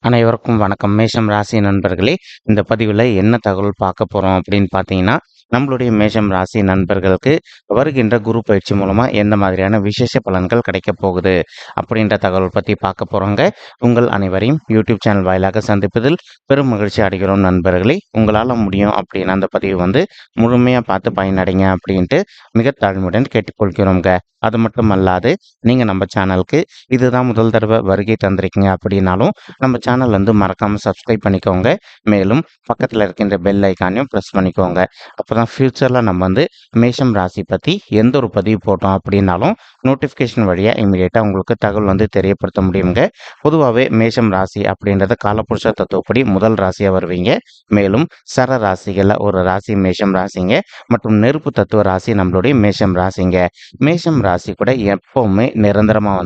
அனைவருக்கும் வணக்கம். மேஷம் ராசி நண்பர்களே, இந்த பதிவில் என்ன தகவல் பார்க்க போகிறோம் அப்படின்னு பார்த்தீங்கன்னா, நம்மளுடைய மேஷம் ராசி நண்பர்களுக்கு வருகின்ற குரு பயிற்சி மூலமாக எந்த மாதிரியான விசேஷ பலன்கள் கிடைக்கப் போகுது அப்படின்ற தகவல் பற்றி பார்க்க போகிறோங்க. உங்கள் அனைவரையும் யூடியூப் சேனல் வாயிலாக சந்திப்பதில் பெரும் மகிழ்ச்சி அடைகிறோம் நண்பர்களே. உங்களால் முடியும் அப்படின்னு அந்த பதிவு முழுமையாக பார்த்து பயனடைங்க அப்படின்ட்டு மிக தாழ்மையுடன் கேட்டுக்கொள்கிறோங்க. அது மட்டும் அல்லாது நீங்கள் நம்ம சேனலுக்கு இதுதான் முதல் தடவை வருகை தந்திருக்கீங்க அப்படின்னாலும் நம்ம சேனல் மறக்காமல் சப்ஸ்கிரைப் பண்ணிக்கோங்க. மேலும் பக்கத்தில் இருக்கின்ற பெல் ஐக்கானையும் ப்ரெஸ் பண்ணிக்கோங்க. அப்போ தான் ஃப்யூச்சரில் நம்ம மேஷம் ராசி பற்றி எந்த ஒரு பதிவு போட்டோம் அப்படின்னாலும் நோட்டிஃபிகேஷன் வழியாக இமீடியட்டாக உங்களுக்கு தகவல் தெரியப்படுத்த முடியுங்க. பொதுவாகவே மேஷம் ராசி அப்படின்றத காலபுருஷ தத்துவப்படி முதல் ராசியாக வருவீங்க. மேலும் சர ராசிகளில் ஒரு ராசி மேஷம் ராசிங்க மற்றும் நெருப்பு தத்துவ ராசி நம்மளுடைய மேஷம் ராசிங்க. மேஷம் ராசி கூட எப்பவுமே நிரந்தரமாக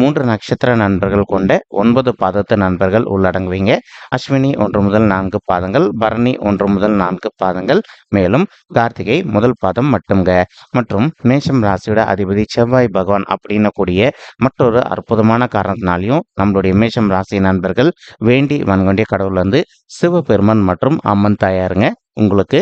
3 நட்சத்திர நண்பர்கள் கொண்ட 9 பாதத்து நண்பர்கள் உள்ளடங்குவீங்க. அஸ்வினி 1 முதல் 4 பாதங்கள், பரணி 1 முதல் 4 பாதங்கள், மேலும் கார்த்திகை முதல் பாதம் மட்டும்ங்க. மற்றும் மேஷம் ராசியோட அதிபதி செவ்வாய் பகவான் அப்படின்னு கூடிய மற்றொரு அற்புதமான காரணத்தினாலையும் நம்மளுடைய மேஷம் ராசி நண்பர்கள் வேண்டி வணங்கொண்டிய கடவுள் சிவபெருமான் மற்றும் அம்மன் தாயாருங்க. உங்களுக்கு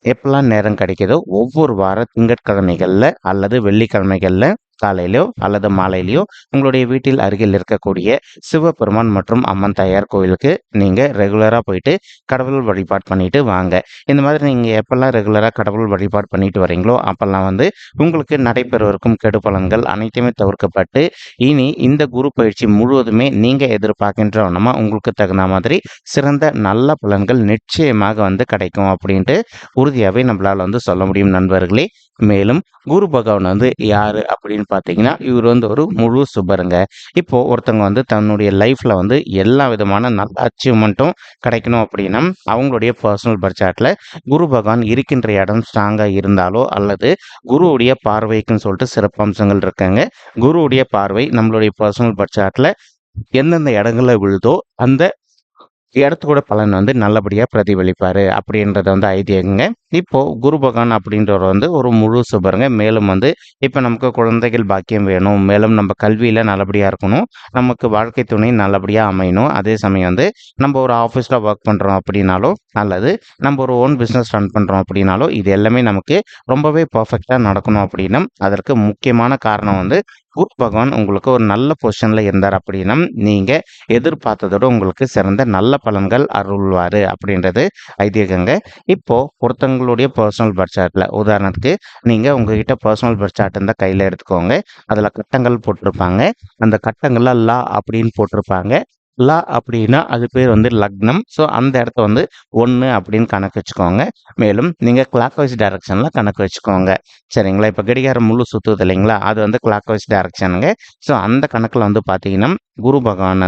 எப்பெல்லாம் நேரம் கிடைக்குதோ ஒவ்வொரு வார திங்கட்கிழமைகளில் அல்லது வெள்ளிக்கிழமைகளில் காலையிலோ அல்லது மாலையிலையோ உங்களுடைய வீட்டில் அருகில் இருக்கக்கூடிய சிவபெருமான் மற்றும் அம்மன் தாயார் கோயிலுக்கு நீங்கள் ரெகுலராக போயிட்டு கடவுள் வழிபாடு பண்ணிட்டு வாங்க. இந்த மாதிரி நீங்கள் எப்பெல்லாம் ரெகுலராக கடவுள் வழிபாடு பண்ணிட்டு வரீங்களோ அப்பெல்லாம் உங்களுக்கு நடைபெறவிருக்கும் கெடு பலன்கள் அனைத்துமே தவிர்க்கப்பட்டு இனி இந்த குரு பயிற்சி முழுவதுமே நீங்கள் எதிர்பார்க்கின்றவனமா உங்களுக்கு தகுந்த மாதிரி சிறந்த நல்ல பலன்கள் நிச்சயமாக கிடைக்கும் அப்படின்ட்டு உறுதியாகவே நம்மளால் சொல்ல முடியும் நண்பர்களே. மேலும் குரு பகவான் யாரு அப்படின்னு பார்த்தீங்கன்னா இவர் ஒரு முழு சுபருங்க. இப்போ ஒருத்தவங்க தன்னுடைய லைஃப்ல எல்லா விதமான நல்ல அச்சீவ்மெண்ட்டும் கிடைக்கணும் அப்படின்னா அவங்களுடைய பர்சனல் பர்த் குரு பகவான் இருக்கின்ற இடம் ஸ்ட்ராங்கா இருந்தாலோ அல்லது குருவுடைய பார்வைக்குன்னு சொல்லிட்டு சிறப்பம்சங்கள் இருக்காங்க. குருவுடைய பார்வை நம்மளுடைய பர்சனல் பர்த் எந்தெந்த இடங்கள்ல விழுதோ அந்த இடத்தோட பலன் நல்லபடியாக பிரதிபலிப்பார் அப்படின்றத ஐதீகங்க. இப்போ குரு பகவான் அப்படின்றவர் ஒரு முழு சுபருங்க. மேலும் இப்போ நமக்கு குழந்தைகள் பாக்கியம் வேணும், மேலும் நம்ம கல்வியில் நல்லபடியாக இருக்கணும், நமக்கு வாழ்க்கை துணை நல்லபடியாக அமையணும், அதே சமயம் நம்ம ஒரு ஆஃபீஸில் ஒர்க் பண்ணுறோம் அப்படின்னாலோ அல்லது நம்ம ஒரு ஓன் பிஸ்னஸ் ரன் பண்ணுறோம் அப்படின்னாலோ இது எல்லாமே நமக்கு ரொம்பவே பர்ஃபெக்டாக நடக்கணும் அப்படின்னா அதற்கு முக்கியமான காரணம் குரு பகவான் உங்களுக்கு ஒரு நல்ல பொசிஷனில் இருந்தார் அப்படின்னா நீங்கள் எதிர்பார்த்ததோட உங்களுக்கு சிறந்த நல்ல பலன்கள் அருள்வார் அப்படின்றது ஐதீகங்க. இப்போ ஒருத்தங்களுடைய பர்சனல் பர்த் சார்ட்டில் உதாரணத்துக்கு நீங்கள் உங்ககிட்ட பர்சனல் பர்த் சார்ட் இருந்தால் கையில் எடுத்துக்கோங்க. அதில் கட்டங்கள் போட்டிருப்பாங்க. அந்த கட்டங்கள்ல லா அப்படின்னு போட்டிருப்பாங்க. லா அப்படின்னா அது பேர் லக்னம். ஸோ அந்த இடத்த 1 அப்படின்னு கணக்கு வச்சுக்கோங்க. மேலும் நீங்கள் கிளாக் வைஸ் டைரக்ஷனில் கணக்கு வச்சுக்கோங்க. சரிங்களா? இப்போ கடிகாரம் முழு சுற்றுது இல்லைங்களா? அது கிளாக் வைஸ் டைரக்ஷனுங்க. ஸோ அந்த கணக்கில் பார்த்தீங்கன்னா குரு பகவான்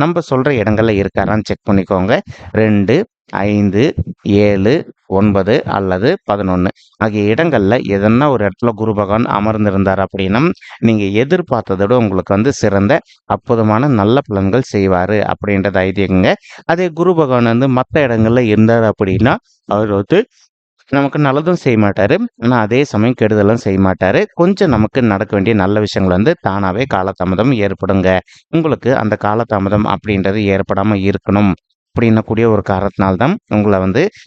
நம்ம சொல்கிற இடங்கள்ல இருக்காரான்னு செக் பண்ணிக்கோங்க. 2, 5, 7, 9 அல்லது 11 ஆகிய இடங்கள்ல எதனா ஒரு இடத்துல குரு பகவான் அமர்ந்திருந்தார் அப்படின்னா நீங்க எதிர்பார்த்ததோட உங்களுக்கு சிறந்த அற்புதமான நல்ல பலன்கள் செய்வாரு அப்படின்றது ஐதீகங்க. அதே குரு பகவான் மற்ற இடங்கள்ல இருந்தார் அப்படின்னா அவர் நமக்கு நல்லதும் செய்ய மாட்டாரு, ஆனால் அதே சமயம் கெடுதலும் செய்ய மாட்டாரு. கொஞ்சம் நமக்கு நடக்க வேண்டிய நல்ல விஷயங்கள் தானாவே காலதாமதம் ஏற்படுங்க. உங்களுக்கு அந்த காலதாமதம் அப்படின்றது ஏற்படாம இருக்கணும் அப்படின்னக்கூடிய ஒரு காரணத்தினால்தான் உங்களை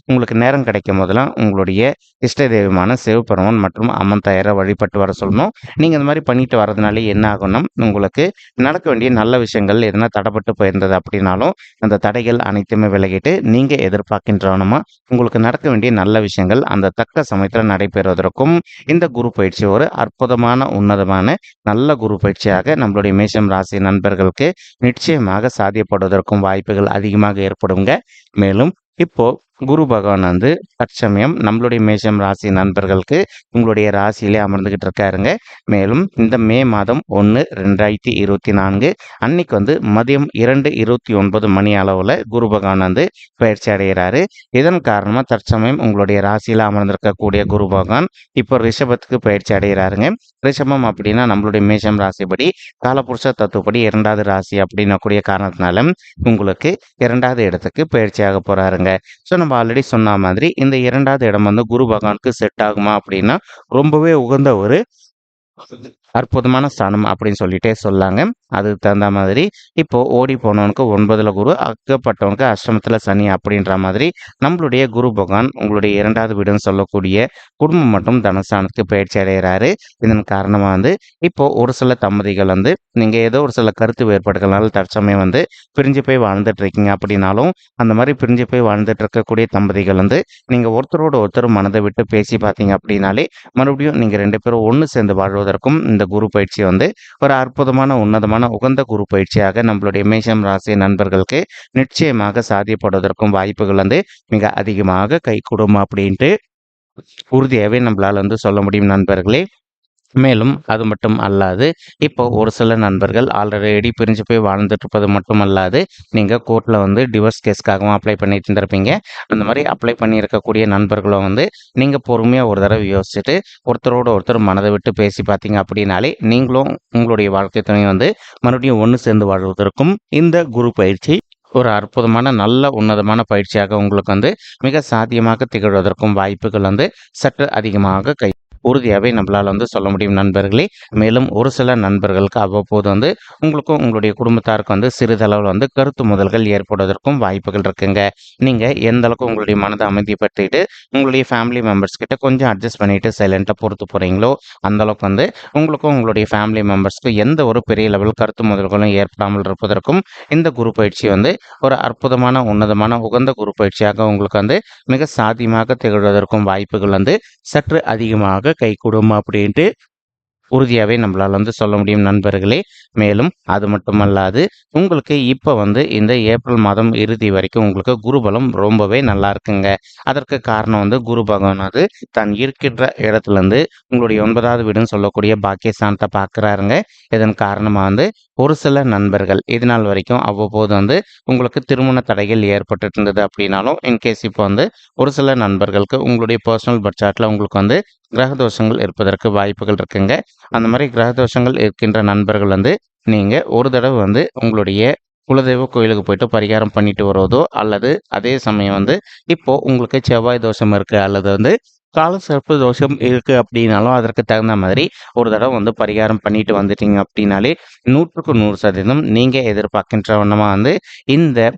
உங்களுக்கு நேரம் கிடைக்கும் போதெல்லாம் உங்களுடைய இஷ்ட தெய்வமான சிவபெருமான் மற்றும் அம்மன் தாயாரை வழிபட்டு வர சொல்லணும். நீங்கள் இந்த மாதிரி பண்ணிட்டு வரதுனாலே என்ன ஆகும்னா உங்களுக்கு நடக்க வேண்டிய நல்ல விஷயங்கள் எதனா தடைப்பட்டு போயிருந்தது அப்படின்னாலும் அந்த தடைகள் அனைத்துமே விலகிட்டு நீங்கள் எதிர்பார்க்கின்றவனமா உங்களுக்கு நடக்க வேண்டிய நல்ல விஷயங்கள் அந்த தக்க சமயத்தில் நடைபெறுவதற்கும் இந்த குரு பயிற்சி ஒரு அற்புதமான உன்னதமான நல்ல குரு பயிற்சியாக நம்மளுடைய மேஷம் ராசி நண்பர்களுக்கு நிச்சயமாக சாத்தியப்படுவதற்கும் வாய்ப்புகள் அதிகமாக ஏற்படுங்க. மேலும் இப்போ குரு பகவான் தற்சமயம் நம்மளுடைய மேஷம் ராசி நண்பர்களுக்கு உங்களுடைய ராசியிலே அமர்ந்துகிட்டு இருக்காருங்க. மேலும் இந்த மே மாதம் 1, 2024 அன்னைக்கு மதியம் 2:29 மணி அளவில் குரு பகவான் பயிற்சி அடைகிறாரு. இதன் காரணமாக தற்சமயம் உங்களுடைய ராசியில் அமர்ந்திருக்கக்கூடிய குரு பகவான் இப்போ ரிஷபத்துக்கு பயிற்சி அடைகிறாருங்க. ரிஷபம் அப்படின்னா நம்மளுடைய மேஷம் ராசிப்படி காலபுருஷ தத்துவப்படி 2வது ராசி அப்படின்னக்கூடிய காரணத்தினால உங்களுக்கு 2வது இடத்துக்கு பயிற்சியாக போறாருங்க. ஸோ நம்ம ஆல்ரெடி சொன்ன மாதிரி இந்த 2வது இடம் குரு பகவானுக்கு செட் ஆகுமா அப்படின்னா ரொம்பவே உகந்த ஒரு அற்புதமான ஸ்தானம் அப்படின்னு சொல்லிட்டே சொல்லாங்க. அதுக்கு தகுந்த மாதிரி இப்போ ஓடி போனவனுக்கு 9ல குரு, அக்கப்பட்டவனுக்கு அஷ்டமத்துல சனி அப்படின்ற மாதிரி நம்மளுடைய குரு பகவான் உங்களுடைய 2வது வீடுன்னு சொல்லக்கூடிய குடும்பம் மற்றும் தனஸ்தானத்துக்கு பயிற்சி அடைகிறாரு. இதன் காரணமா இப்போ ஒரு சில தம்பதிகள் நீங்க ஏதோ ஒரு சில கருத்து வேறுபாடுகளால் தற்சமயம் பிரிஞ்சு போய் வாழ்ந்துட்டு இருக்கீங்க அப்படின்னாலும், அந்த மாதிரி பிரிஞ்சு போய் வாழ்ந்துட்டு இருக்கக்கூடிய தம்பதிகள் நீங்க ஒருத்தரோட ஒருத்தர் மனதை விட்டு பேசி பார்த்தீங்க அப்படின்னாலே, மறுபடியும் நீங்க 2 பேரும் ஒண்ணு சேர்ந்து வாழ்வதற்கும் இந்த குரு பயிற்சி ஒரு அற்புதமான, உன்னதமான, உகந்த குரு பயிற்சியாக நம்மளுடைய மேஷம் ராசி நண்பர்களுக்கு நிச்சயமாக சாத்தியப்படுவதற்கும் வாய்ப்புகள் மிக அதிகமாக கைகூடும் அப்படின்ட்டு உறுதியாவே நம்மளால சொல்ல முடியும் நண்பர்களே. மேலும் அது மட்டும் அல்லாது, இப்போ ஒரு சில நண்பர்கள் ஆல்ரெடி பிரிஞ்சு போய் வாழ்ந்துட்டு இருப்பது மட்டும் அல்லாது, நீங்க கோர்ட்ல டிவோர்ஸ் கேஸ்க்காகவும் அப்ளை பண்ணிட்டு இருந்திருப்பீங்க. அந்த மாதிரி அப்ளை பண்ணியிருக்கக்கூடிய நண்பர்களும் நீங்க பொறுமையா ஒரு தடவை யோசிச்சுட்டு, ஒருத்தரோட ஒருத்தர் மனதை விட்டு பேசி பார்த்தீங்க அப்படின்னாலே, நீங்களும் உங்களுடைய வாழ்க்கை துணை மறுபடியும் ஒண்ணு சேர்ந்து வாழ்வதற்கும் இந்த குரு பயிற்சி ஒரு அற்புதமான, நல்ல உன்னதமான பயிற்சியாக உங்களுக்கு மிக சாத்தியமாக திகழ்வதற்கும் வாய்ப்புகள் சற்று அதிகமாக உறுதியாவே நம்மளால சொல்ல முடியும் நண்பர்களே. மேலும் ஒரு சில நண்பர்களுக்கு அவ்வப்போது உங்களுக்கும் உங்களுடைய குடும்பத்தாருக்கு சிறிதளவில் கருத்து மோதல்கள் ஏற்படுவதற்கும் வாய்ப்புகள் இருக்குங்க. நீங்க எந்த அளவுக்கு உங்களுடைய மனதை அமைதிப்படுத்திட்டு உங்களுடைய ஃபேமிலி மெம்பர்ஸ் கிட்ட கொஞ்சம் அட்ஜஸ்ட் பண்ணிட்டு சைலண்டா பொறுத்து போறீங்களோ, அந்த அளவுக்கு உங்களுக்கும் உங்களுடைய ஃபேமிலி மெம்பர்ஸ்க்கு எந்த ஒரு பெரிய லெவல் கருத்து மோதல்களும் ஏற்படாமல் இருப்பதற்கும் இந்த குரு பயிற்சி ஒரு அற்புதமான, உன்னதமான, உகந்த குரு பயிற்சியாக உங்களுக்கு மிக சாத்தியமாக திகழ்வதற்கும் வாய்ப்புகள் சற்று அதிகமாக கைகூடும் அப்படின்ட்டு உறுதியாவே நம்மளால சொல்ல முடியும் நண்பர்களே. மேலும் அது மட்டுமல்லாது, உங்களுக்கு இப்ப இந்த ஏப்ரல் மாதம் இறுதி வரைக்கும் உங்களுக்கு குருபலம் ரொம்பவே நல்லா இருக்குங்க. அதற்கு காரணம் குரு பகவான் தான் இருக்கின்ற இடத்துல உங்களுடைய 9வது வீடுன்னு சொல்லக்கூடிய பாக்கியஸ்தானத்தை பார்க்குறாருங்க. இதன் காரணமா ஒரு சில நண்பர்கள் இது நாள் வரைக்கும் அவ்வப்போது உங்களுக்கு திருமண தடைகள் ஏற்பட்டு இருந்தது அப்படின்னாலும், இன்கேஸ் இப்போ ஒரு சில நண்பர்களுக்கு உங்களுடைய பர்சனல் பட்ஜெட்ல உங்களுக்கு கிரக தோஷங்கள் இருப்பதற்கு வாய்ப்புகள் இருக்குங்க. அந்த மாதிரி கிரக தோஷங்கள் இருக்கின்ற நண்பர்கள் நீங்க ஒரு தடவை உங்களுடைய குலதெய்வ கோயிலுக்கு போயிட்டு பரிகாரம் பண்ணிட்டு வருவதோ, அல்லது அதே சமயம் இப்போ உங்களுக்கு செவ்வாய் தோஷம் இருக்கு, அல்லது கால சிறப்பு தோஷம் இருக்கு அப்படின்னாலும் அதற்கு தகுந்த மாதிரி ஒரு தடவை பரிகாரம் பண்ணிட்டு வந்துட்டீங்க அப்படின்னாலே 100க்கு 100% நீங்க எதிர்பார்க்கின்ற வண்ணமா இந்த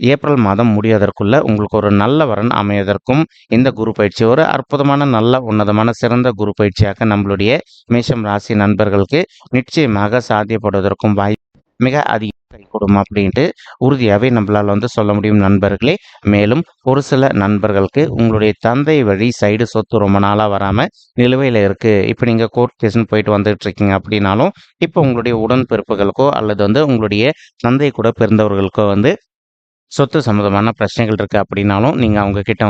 ஏப்ரல் மாதம் முடிவதற்குள்ள உங்களுக்கு ஒரு நல்ல வரன் அமைவதற்கும் இந்த குரு பயிற்சி ஒரு அற்புதமான, நல்ல உன்னதமான, சிறந்த குரு பயிற்சியாக நம்மளுடைய மேஷம் ராசி நண்பர்களுக்கு நிச்சயமாக சாத்தியப்படுவதற்கும் வாய்ப்பு மிக அதிகம் கைகூடும் அப்படின்ட்டு உறுதியாவே நம்மளால சொல்ல முடியும் நண்பர்களே. மேலும் ஒரு சில நண்பர்களுக்கு உங்களுடைய தந்தை வழி சைடு சொத்து ரொம்ப நாளா வராம நிலுவையில இருக்கு. இப்ப நீங்க கோர்ட் கேஸ்ன்னு போயிட்டு வந்துட்டு இருக்கீங்க அப்படின்னாலும், இப்போ உங்களுடைய உடன்பிறப்புகளுக்கோ அல்லது உங்களுடைய தந்தை கூட பிறந்தவர்களுக்கோ சொத்து சம்மந்தமான பிரச்சனைகள் இருக்கு அப்படின்னாலும், நீங்க அவங்க கிட்ட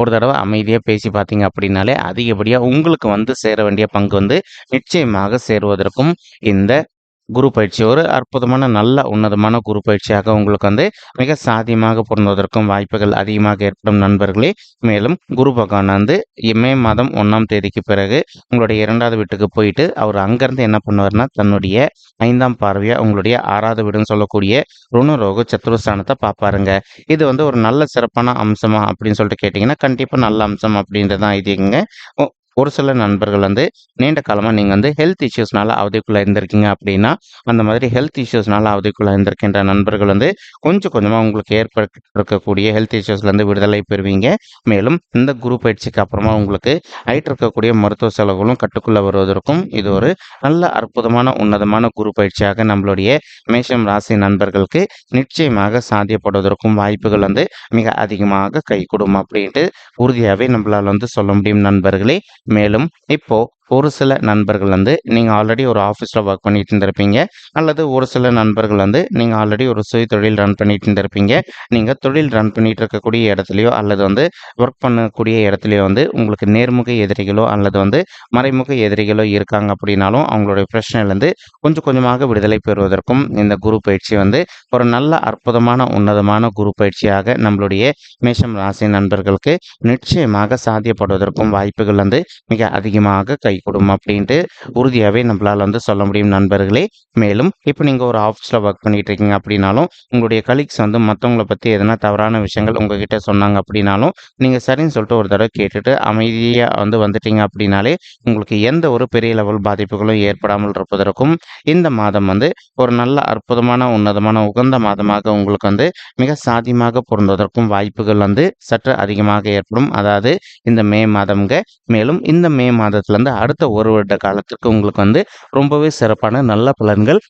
ஒரு தடவை அமைதியா பேசி பார்த்தீங்க அப்படின்னாலே, அதிகப்படியா உங்களுக்கு சேர வேண்டிய பங்கு நிச்சயமாக சேருவதற்கும் இந்த குரு பயிற்சி ஒரு அற்புதமான, நல்ல உன்னதமான குரு பயிற்சியாக உங்களுக்கு மிக சாத்தியமாக பொருந்துவதற்கும் வாய்ப்புகள் அதிகமாக ஏற்படும் நண்பர்களே. மேலும் குரு பகவான் மே மாதம் 1ஆம் தேதிக்கு பிறகு உங்களுடைய 2வது வீட்டுக்கு போயிட்டு அவர் அங்கிருந்து என்ன பண்ணுவார்னா, தன்னுடைய 5ஆம் பார்வையா உங்களுடைய 6வது வீடுன்னு சொல்லக்கூடிய ருணரோக சத்துருஸ்தானத்தை பார்ப்பாருங்க. இது ஒரு நல்ல சிறப்பான அம்சமா அப்படின்னு சொல்லிட்டு கேட்டீங்கன்னா, கண்டிப்பா நல்ல அம்சம் அப்படின்றதான் ஐதீகங்க. ஒரு சில நண்பர்கள் நீண்ட காலமா நீங்க ஹெல்த் இஷ்யூஸ்னால அவதிக்குள்ள இருந்திருக்கீங்க அப்படின்னா, அந்த மாதிரி ஹெல்த் இஷ்யூஸ்னால அவதிக்குள்ள இருந்திருக்கின்ற நண்பர்கள் கொஞ்சம் கொஞ்சமா உங்களுக்கு ஏற்பட்டிருக்கக்கூடிய ஹெல்த் இஷ்யூஸ்ல விடுதலை பெறுவீங்க. மேலும் இந்த குரு பயிற்சிக்கு அப்புறமா உங்களுக்கு ஆயிட்டு இருக்கக்கூடிய மருத்துவ செலவுகளும் கட்டுக்குள்ள வருவதற்கும் இது ஒரு நல்ல அற்புதமான, உன்னதமான குரு பயிற்சியாக நம்மளுடைய மேஷம் ராசி நண்பர்களுக்கு நிச்சயமாக சாத்தியப்படுவதற்கும் வாய்ப்புகள் மிக அதிகமாக கைகூடும் அப்படின்ட்டு உறுதியாவே நம்மளால சொல்ல முடியும் நண்பர்களே. மேலும் இப்போ ஒரு சில நண்பர்கள் நீங்க ஆல்ரெடி ஒரு ஆஃபீஸில் ஒர்க் பண்ணிட்டு இருந்திருப்பீங்க, அல்லது ஒரு சில நண்பர்கள் நீங்க ஆல்ரெடி ஒரு சுய தொழில் ரன் பண்ணிட்டு இருந்திருப்பீங்க. நீங்க தொழில் ரன் பண்ணிட்டு இருக்கக்கூடிய இடத்துலையோ அல்லது ஒர்க் பண்ணக்கூடிய இடத்துலையோ உங்களுக்கு நேர்முக எதிரிகளோ அல்லது மறைமுக எதிரிகளோ இருக்காங்க அப்படின்னாலும், அவங்களுடைய பிரச்சனையிலேருந்து கொஞ்சம் கொஞ்சமாக விடுதலை பெறுவதற்கும் இந்த குரு பயிற்சி ஒரு நல்ல அற்புதமான, உன்னதமான குரு பயிற்சியாக நம்மளுடைய மேஷம் ராசி நண்பர்களுக்கு நிச்சயமாக சாத்தியப்படுவதற்கும் வாய்ப்புகள் மிக அதிகமாக கைகூடும் அப்படின்ட்டு உறுதியாவே நம்மளால வந்து சொல்ல முடியும் நண்பர்களே. மேலும் இப்ப நீங்க ஒரு ஆஃபீஸ்ல ஒர்க் பண்ணிட்டு இருக்கீங்க அப்படின்னாலும், உங்களுடைய கலீக்ஸ் வந்து மத்தவங்கள பத்தி எதனா தவறான விஷயங்கள் உங்ககிட்ட சொன்னாங்க அப்படின்னாலும், நீங்க சரின்னு சொல்லிட்டு ஒரு தடவ கேட்டுட்டு அமைதியா வந்து வந்துட்டீங்க அப்படின்னாலே, உங்களுக்கு எந்த ஒரு பெரிய லெவல் பாதிப்புகளும் ஏற்படாமல் இருப்பதற்கும், இந்த மாதம் வந்து ஒரு நல்ல அற்புதமான, உன்னதமான, உகந்த மாதமாக உங்களுக்கு வந்து மிக சாத்தியமாக பொருந்துவதற்கும் வாய்ப்புகள் வந்து சற்று அதிகமாக ஏற்படும். அதாவது இந்த மே மாதம்ங்க. மேலும் இந்த மே மாதத்திலிருந்து அடுத்த 1 வருட காலத்திற்கு உங்களுக்கு வந்து ரொம்பவே சிறப்பான நல்ல பலன்கள்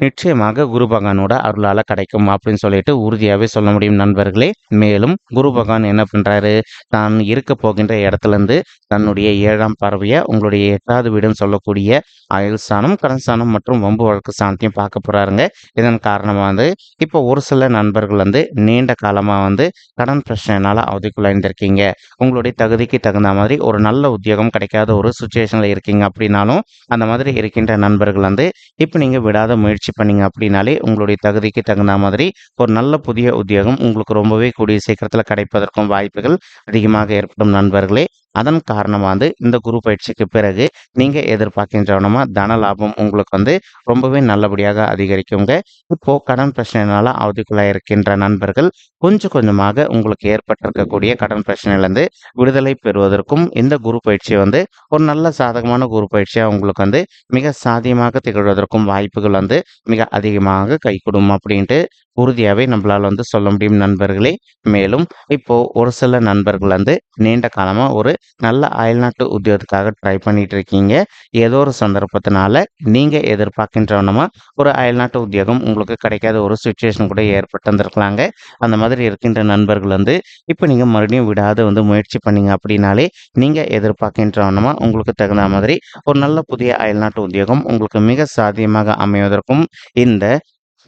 நிச்சயமாக குரு பகவானோட அருளால கிடைக்கும் அப்படின்னு சொல்லிட்டு உறுதியாவே சொல்ல முடியும் நண்பர்களே. மேலும் குரு பகவான் என்ன பண்றாரு, தான் இருக்க போகின்ற இடத்துலேருந்து தன்னுடைய 7ஆம் பார்வையா உங்களுடைய 8வது வீடுன்னு சொல்லக்கூடிய அயல் ஸ்தானம், கடன் ஸ்தானம் மற்றும் வம்பு வழக்கு ஸ்தானத்தையும் பார்க்க போறாருங்க. இதன் காரணமா வந்து இப்போ ஒரு சில நண்பர்கள் வந்து நீண்ட காலமா வந்து கடன் பிரச்சனைனால அவதிக்குள்ளாயிருந்திருக்கீங்க. உங்களுடைய தகுதிக்கு தகுந்த மாதிரி ஒரு நல்ல உத்தியோகம் கிடைக்காத ஒரு சுச்சுவேஷன்ல இருக்கீங்க அப்படின்னாலும், அந்த மாதிரி இருக்கின்ற நண்பர்கள் வந்து இப்ப நீங்க விடாத முயற்சி பண்ணீங்க அப்படின்னாலே, உங்களுடைய தகுதிக்கு தகுந்த மாதிரி ஒரு நல்ல புதிய உத்தியோகம் உங்களுக்கு ரொம்பவே கூடிய சீக்கிரத்துல கிடைப்பதற்கும் வாய்ப்புகள் அதிகமாக ஏற்படும் நண்பர்களே. அதன் காரணமா வந்து இந்த குரு பயிற்சிக்கு பிறகு நீங்க எதிர்பார்க்கின்றவனமா தன லாபம் உங்களுக்கு வந்து ரொம்பவே நல்லபடியாக அதிகரிக்குங்க. இப்போ கடன் பிரச்சனையினால அவதிக்குள்ளாய் இருக்கின்ற நண்பர்கள் கொஞ்சம் கொஞ்சமாக உங்களுக்கு ஏற்பட்டிருக்கக்கூடிய கடன் பிரச்சனையிலிருந்து விடுதலை பெறுவதற்கும் இந்த குரு பயிற்சி வந்து ஒரு நல்ல சாதகமான குரு பயிற்சியா உங்களுக்கு வந்து மிக சாத்தியமாக திகழ்வதற்கும் வாய்ப்புகள் வந்து மிக அதிகமாக கைகூடும் அப்படின்ட்டு உறுதியாவே நம்மளால வந்து சொல்ல முடியும் நண்பர்களே. மேலும் இப்போ ஒரு சில நண்பர்கள் வந்து நீண்ட காலமா ஒரு நல்ல அயல்நாட்டு உத்தியோகத்துக்காக ட்ரை பண்ணிட்டு இருக்கீங்க. ஏதோ ஒரு சந்தர்ப்பத்தினால நீங்க எதிர்பார்க்கின்றவனமா ஒரு அயல்நாட்டு உத்தியோகம் உங்களுக்கு கிடைக்காத ஒரு சுச்சுவேஷன் கூட ஏற்பட்டு இருந்திருக்கலாங்க. அந்த மாதிரி இருக்கின்ற நண்பர்கள் வந்து இப்ப நீங்க மறுபடியும் விடாத வந்து முயற்சி பண்ணீங்க அப்படின்னாலே, நீங்க எதிர்பார்க்கின்றவனமா உங்களுக்கு தகுந்த மாதிரி ஒரு நல்ல புதிய அயல்நாட்டு உத்தியோகம் உங்களுக்கு மிக சாத்தியமாக அமைவதற்கும் இந்த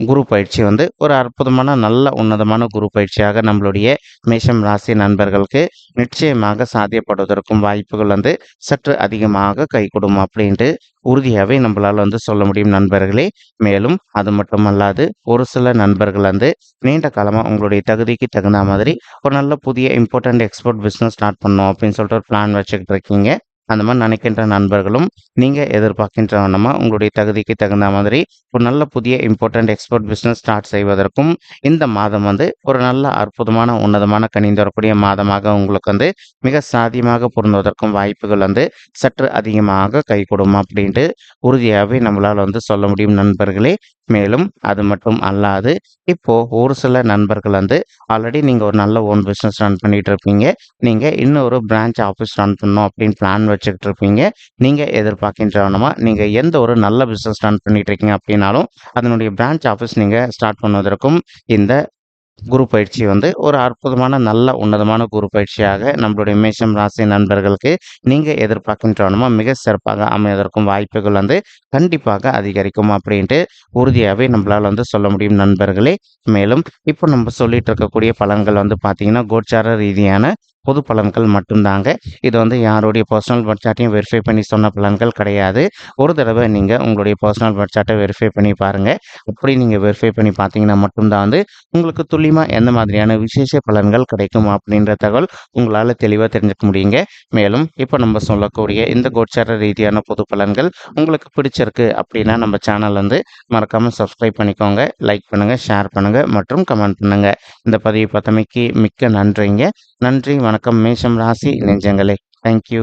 குரு பயிற்சி வந்து ஒரு அற்புதமான நல்ல உன்னதமான குரு பயிற்சியாக நம்மளுடைய மேஷம் ராசி நண்பர்களுக்கு நிச்சயமாக சாத்தியப்படுவதற்கும் வாய்ப்புகள் வந்து சற்று அதிகமாக கைகூடும் அப்படின்ட்டு உறுதியாவே நம்மளால வந்து சொல்ல முடியும் நண்பர்களே. மேலும் அது மட்டுமல்லாது ஒரு சில நண்பர்கள் வந்து நீண்ட காலமா உங்களுடைய தகுதிக்கு தகுந்த மாதிரி ஒரு நல்ல புதிய இம்போர்ட்டன்ட் எக்ஸ்போர்ட் பிசினஸ் ஸ்டார்ட் பண்ணணும் அப்படின்னு சொல்லிட்டு ஒரு பிளான் வச்சுக்கிட்டு இருக்கீங்க. அந்த மாதிரி நினைக்கின்ற நண்பர்களும் நீங்க எதிர்பார்க்கின்ற வண்ணமா உங்களுடைய தகுதிக்கு தகுந்த மாதிரி ஒரு நல்ல புதிய இம்போர்ட்டன்ட் எக்ஸ்போர்ட் பிசினஸ் ஸ்டார்ட் செய்வதற்கும் இந்த மாதம் வந்து ஒரு நல்ல அற்புதமான உன்னதமான கனிந்து வரக்கூடிய மாதமாக உங்களுக்கு வந்து மிக சாத்தியமாக பொருந்துவதற்கும் வாய்ப்புகள் வந்து சற்று அதிகமாக கைகூடும் அப்படின்ட்டு உறுதியாகவே நம்மளால் வந்து சொல்ல முடியும் நண்பர்களே. மேலும் அது மட்டும் அல்லாது இப்போ ஒரு சில நண்பர்கள் வந்து ஆல்ரெடி நீங்க ஒரு நல்ல ஓன் பிசினஸ் ரன் பண்ணிட்டு இருப்பீங்க. நீங்க இன்னொரு பிரான்ச் ஆஃபீஸ் ரன் பண்ணணும் அப்படின்னு பிளான் வச்சுக்கிட்டு இருப்பீங்க. நீங்க எதிர்பார்க்கின்றவனமா நீங்க எந்த ஒரு நல்ல பிசினஸ் ரன் பண்ணிட்டு இருக்கீங்க அப்படின்னாலும் அதனுடைய பிரான்ச் ஆஃபீஸ் நீங்க ஸ்டார்ட் பண்ணுவதற்கும் இந்த குரு பயிற்சி வந்து ஒரு அற்புதமான நல்ல உன்னதமான குரு பயிற்சியாக நம்மளுடைய மேஷம் ராசி நண்பர்களுக்கு நீங்க எதிர்பார்க்கின்றவனமா மிக சிறப்பாக அமைவதற்கும் வாய்ப்புகள் வந்து கண்டிப்பாக அதிகரிக்கும் அப்படின்ட்டு உறுதியாகவே நம்மளால வந்து சொல்ல முடியும் நண்பர்களே. மேலும் இப்போ நம்ம சொல்லிட்டு இருக்கக்கூடிய பலன்கள் வந்து பார்த்தீங்கன்னா கோச்சார ரீதியான பொது பலன்கள் மட்டும்தாங்க. இது வந்து யாருடைய பர்சனல் பட்ஜெட்டையும் வெரிஃபை பண்ணி சொன்ன பலன்கள் கிடையாது. ஒரு தடவை நீங்க உங்களுடைய பர்சனல் பட்ஜெட்டை வெரிஃபை பண்ணி பாருங்க. அப்படி நீங்க வெரிஃபை பண்ணி பார்த்தீங்கன்னா மட்டும்தான் வந்து உங்களுக்கு துல்லியமா எந்த மாதிரியான விசேஷ பலன்கள் கிடைக்கும் அப்படின்ற தகவல் உங்களால தெளிவா தெரிஞ்சுக்க முடியுங்க. மேலும் இப்போ நம்ம சொல்லக்கூடிய இந்த கோச்சார ரீதியான பொது பலன்கள் உங்களுக்கு பிடிச்சிருக்கு அப்படின்னா நம்ம சேனல் வந்து மறக்காம சப்ஸ்கிரைப் பண்ணிக்கோங்க, லைக் பண்ணுங்க, ஷேர் பண்ணுங்க மற்றும் கமெண்ட் பண்ணுங்க. இந்த பதிவு பார்த்தமைக்கு மிக்க நன்றிங்க. நன்றி, வணக்கம் மேஷம் ராசி நெஞ்சங்களே. தேங்க்யூ.